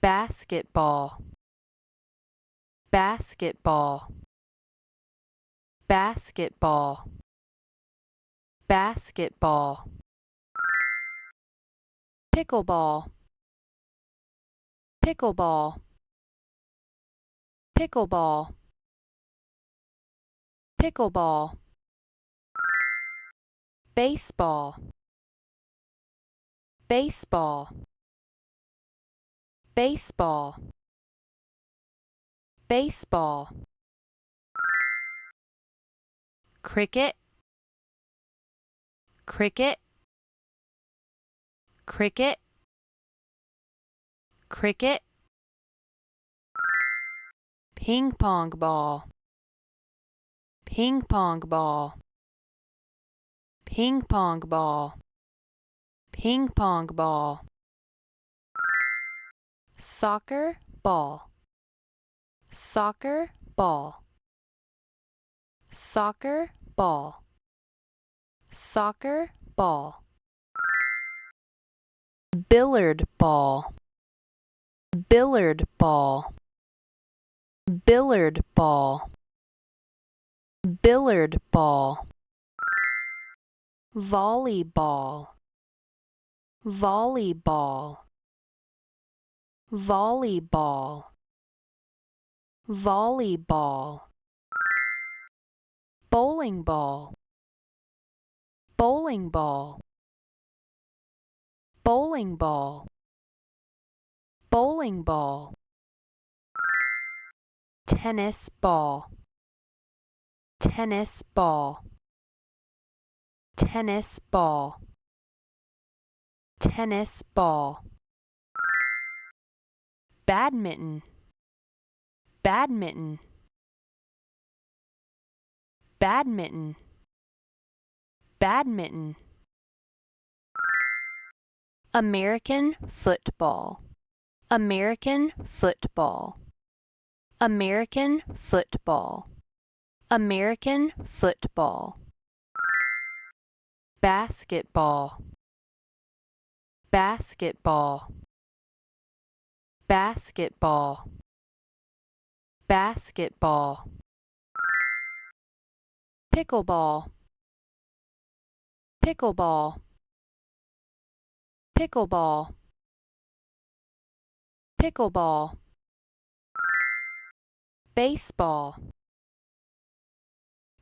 basketball, basketball, basketball, basketball, pickleball, pickleball, pickleball, pickleball, baseball, baseball, baseball, baseball, cricket, cricket, cricket, cricket, ping pong ball, ping pong ball, ping pong ball, ping pong ball, soccer ball, soccer ball, soccer ball, soccer ball, billiard ball, billiard ball, billiard ball, billiard ball, volleyball, volleyball, volleyball, volleyball, bowling ball, bowling ball, bowling ball, bowling ball, tennis ball, tennis ball, tennis ball, tennis ball, badminton, badminton, badminton, badminton, American football, American football, American football, American football, basketball, basketball, basketball, basketball, pickleball, pickleball, pickleball, pickleball, baseball,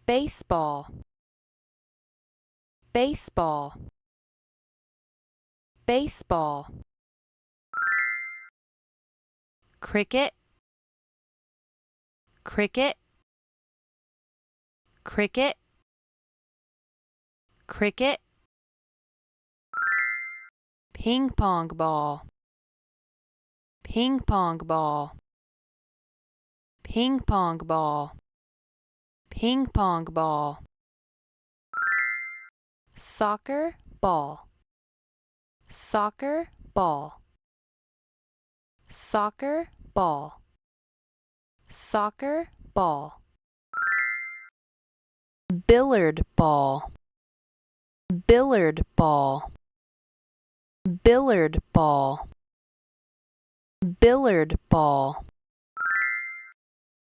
baseball, baseball, baseball, cricket, cricket, cricket, cricket, ping pong ball, ping pong ball, ping pong ball, ping pong ball, soccer ball, soccer ball, soccer ball, soccer ball, billiard ball, billiard ball, billiard ball, billiard ball,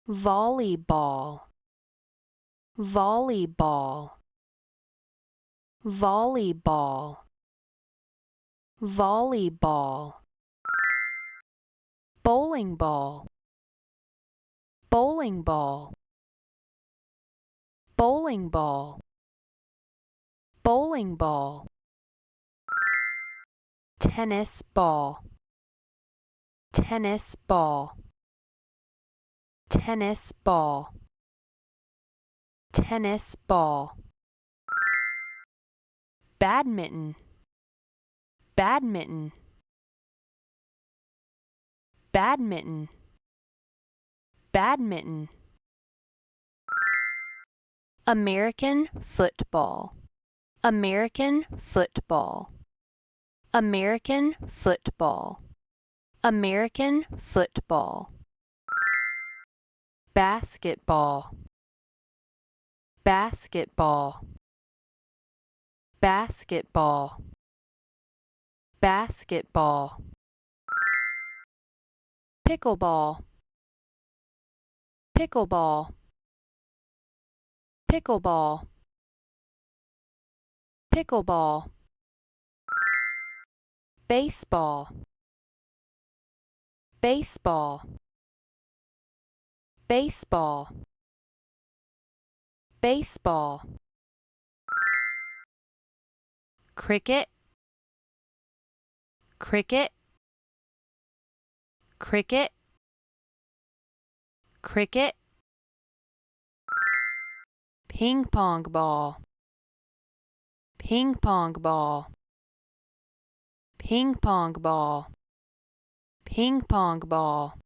volleyball, volleyball, volleyball, volleyball, bowling ball, bowling ball, bowling ball, bowling ball, tennis ball, tennis ball, tennis ball, tennis ball, badminton, badminton, badminton, badminton, American football, American football, American football, American football, basketball, basketball, basketball, basketball, pickleball, pickleball, pickleball, pickleball, baseball, baseball, baseball, baseball, cricket, cricket, cricket, cricket, ping pong ball, ping pong ball, ping pong ball, ping pong ball.